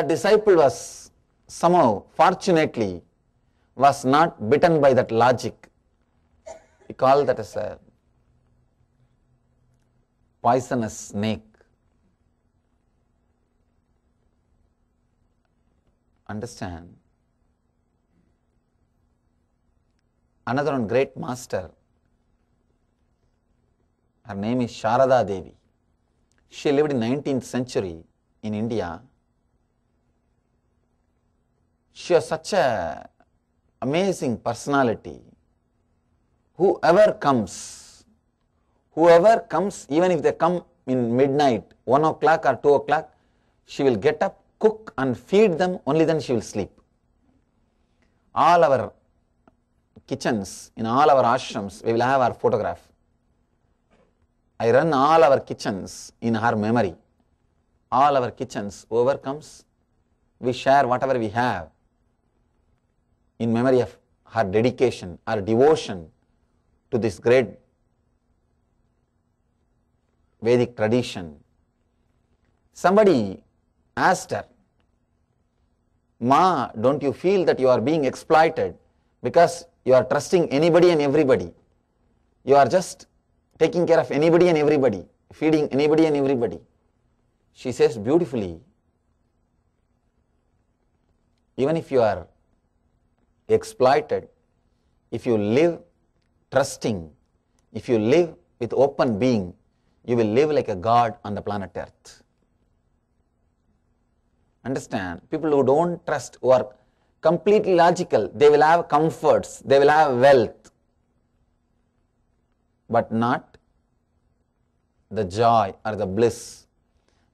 the disciple was somehow, fortunately, was not bitten by that logic. We call that as a poisonous snake. Understand? Another one great master, her name is Sharada Devi. She lived in 19th century in India. She was such a amazing personality. Whoever comes, even if they come in midnight, 1 o'clock or 2 o'clock, she will get up, cook and feed them, only then she will sleep. All our kitchens, in all our ashrams, we will have our photograph. I run all our kitchens in her memory. All our kitchens, whoever comes, we share whatever we have in memory of her dedication, her devotion to this great Vedic tradition. Somebody asked her, "Ma, don't you feel that you are being exploited because you are trusting anybody and everybody? You are just taking care of anybody and everybody, feeding anybody and everybody." She says beautifully, even if you are exploited, if you live trusting, if you live with open being, you will live like a god on the planet Earth. Understand? People who don't trust, who are completely logical, they will have comforts, they will have wealth, but not the joy or the bliss.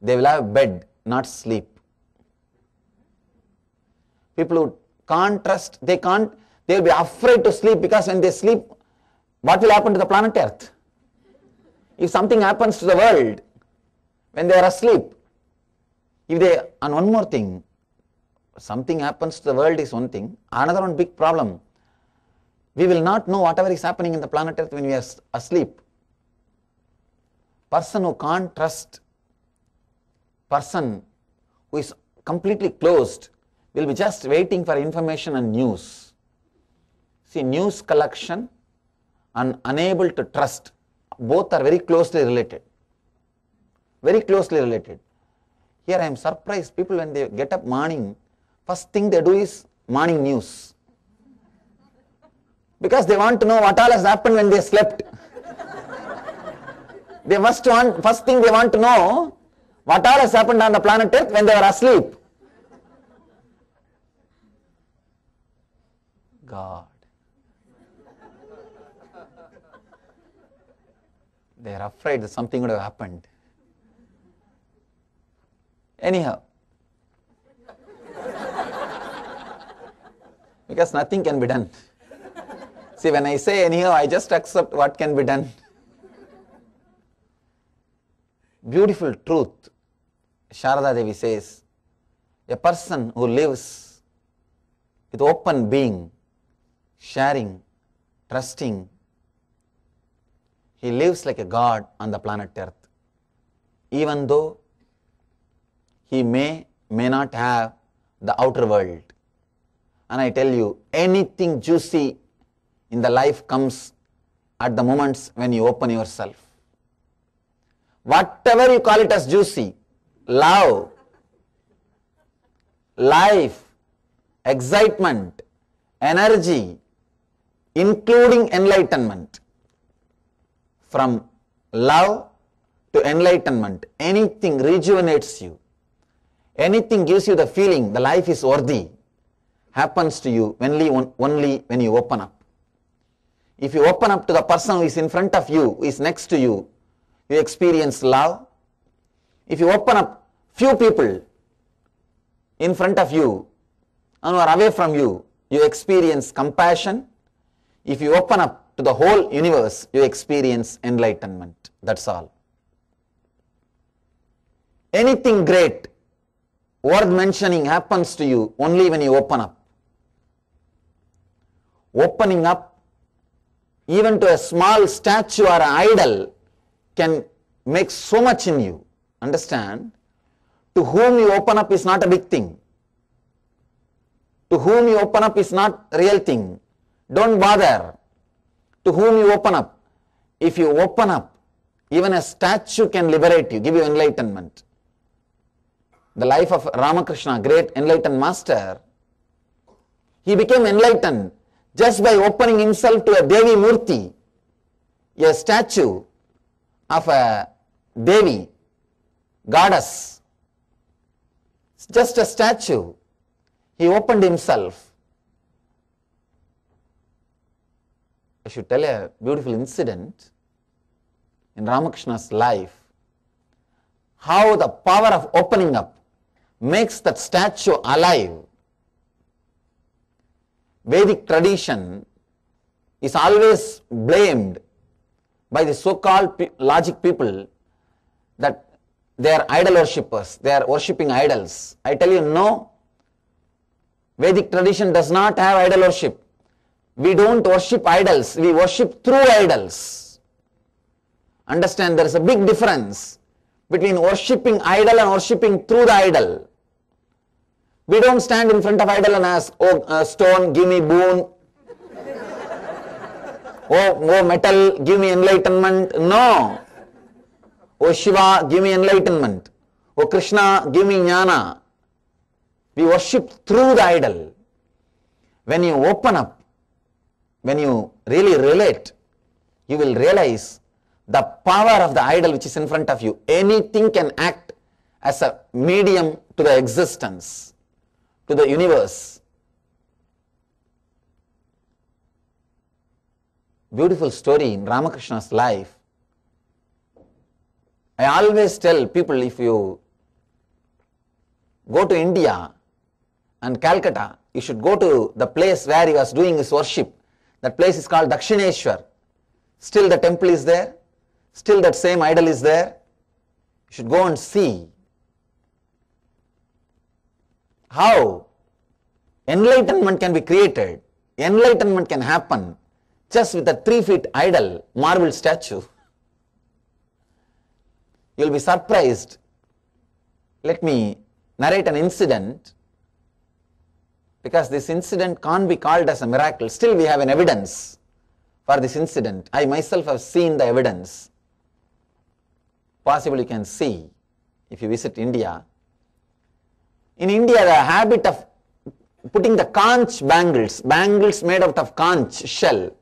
They will have bed, not sleep. People who can't trust, they will be afraid to sleep, because when they sleep, what will happen to the planet Earth? If something happens to the world when they are asleep, and one more thing, something happens to the world is one thing, another one big problem, we will not know whatever is happening in the planet Earth when we are asleep. Person who can't trust, person who is completely closed, will be just waiting for information and news. See, news collection and unable to trust, both are very closely related. Very closely related. Here I am surprised, people when they get up morning, first thing they do is morning news. Because they want to know what all has happened when they slept. First thing they want to know what all has happened on the planet Earth when they were asleep. God. They are afraid that something would have happened. Anyhow, because nothing can be done. See, when I say anyhow, I just accept what can be done. Beautiful truth. Sharada Devi says, a person who lives with open being, sharing, trusting, he lives like a god on the planet Earth. Even though he may not have the outer world. And I tell you, anything juicy in the life comes at the moments when you open yourself. Whatever you call it as juicy, love, life, excitement, energy, including enlightenment. From love to enlightenment, anything rejuvenates you. Anything gives you the feeling the life is worthy, happens to you only when you open up. If you open up to the person who is in front of you, who is next to you, you experience love. If you open up few people in front of you and who are away from you, you experience compassion. If you open up to the whole universe, you experience enlightenment. That's all. Anything great, worth mentioning, happens to you only when you open up. Opening up even to a small statue or an idol can make so much in you. Understand? To whom you open up is not a big thing. To whom you open up is not a real thing. Don't bother. To whom you open up. If you open up, even a statue can liberate you, give you enlightenment. The life of Ramakrishna, great enlightened master, he became enlightened just by opening himself to a Devi Murti, a statue of a Devi, goddess. It's just a statue. He opened himself. I should tell a beautiful incident in Ramakrishna's life, how the power of opening up makes that statue alive. Vedic tradition is always blamed by the so-called logic people that they are idol worshippers, they are worshipping idols. I tell you, no. Vedic tradition does not have idol worship. We don't worship idols, we worship through idols. Understand, there is a big difference between worshipping idol and worshipping through the idol. We don't stand in front of idol and ask, oh stone, give me boon. Oh metal, give me enlightenment. No. Oh Shiva, give me enlightenment. Oh Krishna, give me jnana. We worship through the idol. When you open up, when you really relate, you will realize the power of the idol which is in front of you. Anything can act as a medium to the existence, to the universe. Beautiful story in Ramakrishna's life. I always tell people, if you go to India and Calcutta, you should go to the place where he was doing his worship. That place is called Dakshineshwar. Still the temple is there. Still that same idol is there. You should go and see how enlightenment can be created. Enlightenment can happen just with a 3-feet idol, marble statue. You will be surprised. Let me narrate an incident, because this incident can't be called as a miracle. Still we have an evidence for this incident. I myself have seen the evidence. Possibly you can see if you visit India. In India, the habit of putting the conch bangles, bangles made out of conch shell.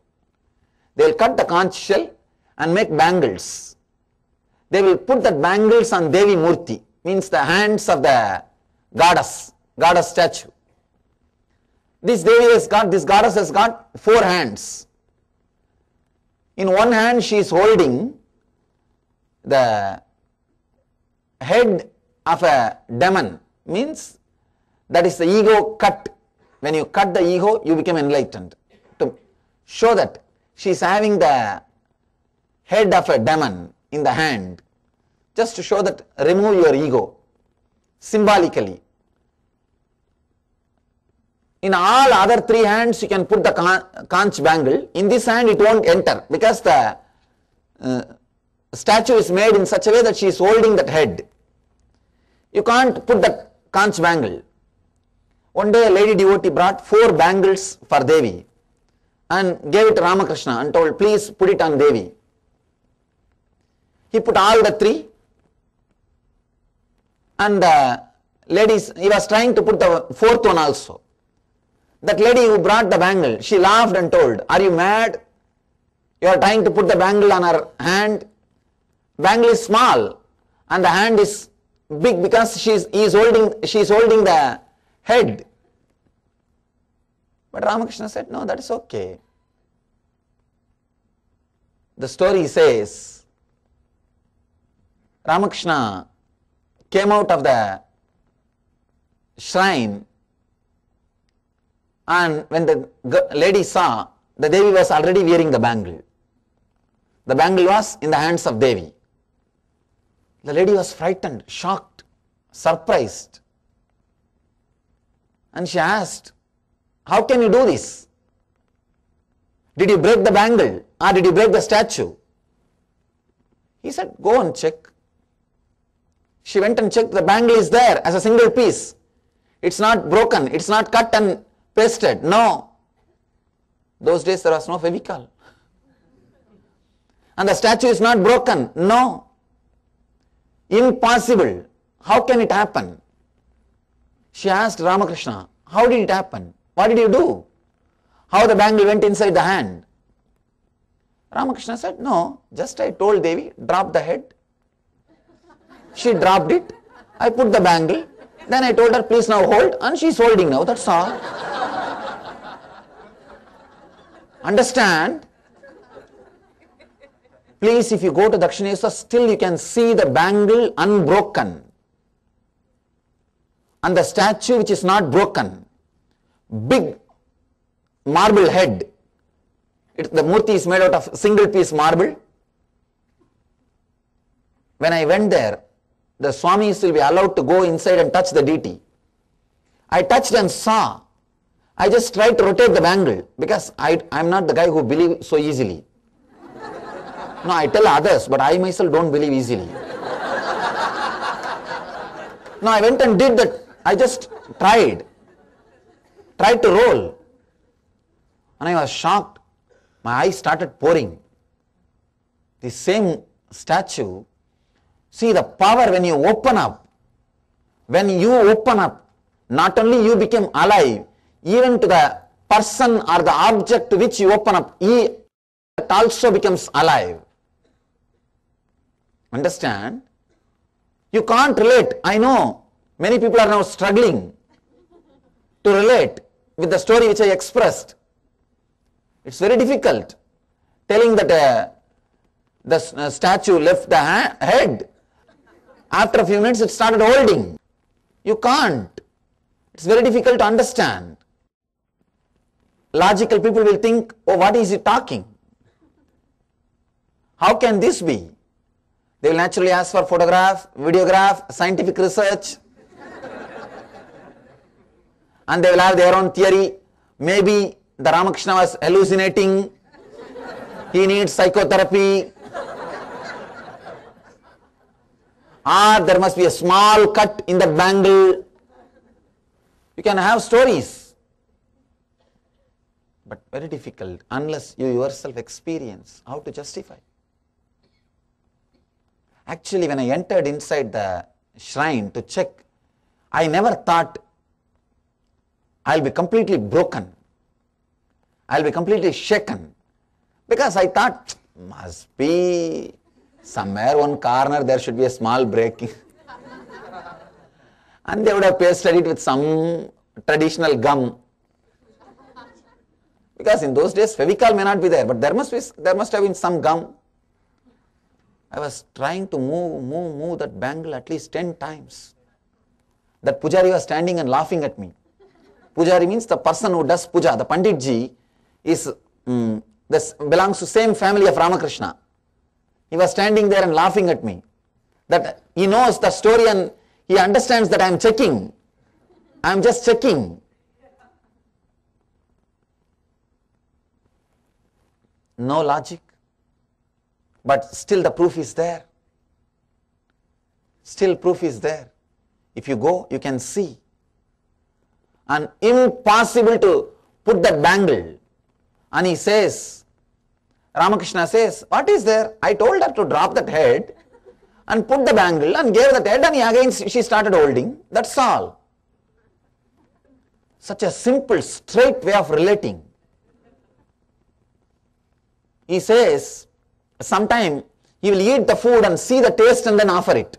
They will cut the conch shell and make bangles. They will put that bangles on Devi Murti, means the hands of the goddess statue. This goddess has got 4 hands. In one hand she is holding the head of a demon, means that is the ego cut. When you cut the ego, you become enlightened. To show that she is having the head of a demon in the hand, just to show that remove your ego, symbolically. In all other 3 hands you can put the conch bangle. In this hand it won't enter, because the statue is made in such a way that she is holding that head. You can't put the conch bangle. One day a lady devotee brought 4 bangles for Devi and gave it to Ramakrishna and told, please put it on Devi. He put all the 3, and the ladies, he was trying to put the 4th one also. That lady who brought the bangle, she laughed and told, are you mad? You are trying to put the bangle on her hand. Bangle is small and the hand is big, because she is holding the head. But Ramakrishna said, no, that is okay. The story says, Ramakrishna came out of the shrine, and when the lady saw, the Devi was already wearing the bangle. The bangle was in the hands of Devi. The lady was frightened, shocked, surprised. And she asked, how can you do this? Did you break the bangle or did you break the statue? He said, go and check. She went and checked, the bangle is there as a single piece. It's not broken, it's not cut and pasted. No. Those days there was no Fevicol. And the statue is not broken. No. Impossible. How can it happen? She asked Ramakrishna, how did it happen? What did you do? How the bangle went inside the hand? Ramakrishna said, no, just I told Devi, drop the head. She dropped it. I put the bangle. Then I told her, please now hold. And she is holding now. That's all. Understand? Please, if you go to Dakshineshwar, still you can see the bangle unbroken. And the statue which is not broken. Big marble head. The murti is made out of single piece marble. When I went there, the Swamis will be allowed to go inside and touch the deity. I touched and saw. I just tried to rotate the bangle because I am not the guy who believes so easily. No, I tell others, but I myself don't believe easily. No, I went and did that. I just tried to roll. And I was shocked. My eyes started pouring. The same statue, see the power when you open up. When you open up, not only you become alive, even to the person or the object to which you open up, it also becomes alive. Understand? You can't relate. I know many people are now struggling to relate with the story which I expressed. It's very difficult telling that the statue left the head. After a few minutes it started holding. You can't. It's very difficult to understand. Logical people will think, oh, what is he talking? How can this be? They will naturally ask for photograph, videograph, scientific research. And they will have their own theory. Maybe the Ramakrishna was hallucinating. He needs psychotherapy. Or there must be a small cut in the bangle. You can have stories. But very difficult unless you yourself experience how to justify. Actually, when I entered inside the shrine to check, I never thought I'll be completely broken. I'll be completely shaken. Because I thought, must be somewhere one corner there should be a small breaking. And they would have pasted it with some traditional gum. Because in those days Fevicol may not be there, but there must have been some gum. I was trying to move that bangle at least 10 times. That Pujari was standing and laughing at me. Pujari means the person who does puja. The Panditji is belongs to same family of Ramakrishna. He was standing there and laughing at me. That he knows the story and he understands that I am checking. I am just checking. No logic. But still the proof is there. Still proof is there. If you go, you can see. And impossible to put that bangle. And he says, Ramakrishna says, what is there? I told her to drop that head and put the bangle and gave that head and she started holding. That's all. Such a simple, straight way of relating. He says, sometime he will eat the food and see the taste and then offer it.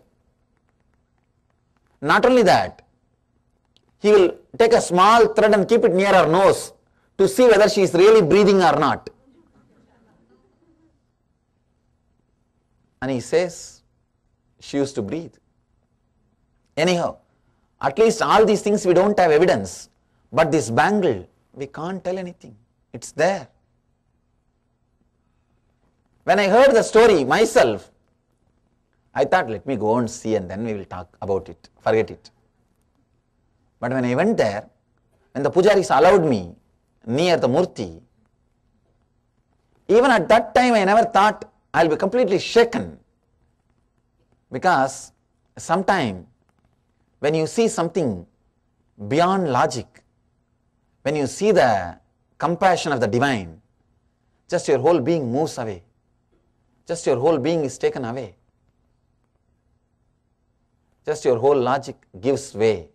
Not only that, he will take a small thread and keep it near her nose to see whether she is really breathing or not. And he says, she used to breathe. Anyhow, at least all these things we don't have evidence. But this bangle, we can't tell anything. It's there. When I heard the story myself, I thought, let me go and see and then we will talk about it, forget it. But when I went there, when the pujaris allowed me near the murti, even at that time I never thought I'll be completely shaken. Because sometime when you see something beyond logic, when you see the compassion of the divine, just your whole being moves away. Just your whole being is taken away. Just your whole logic gives way.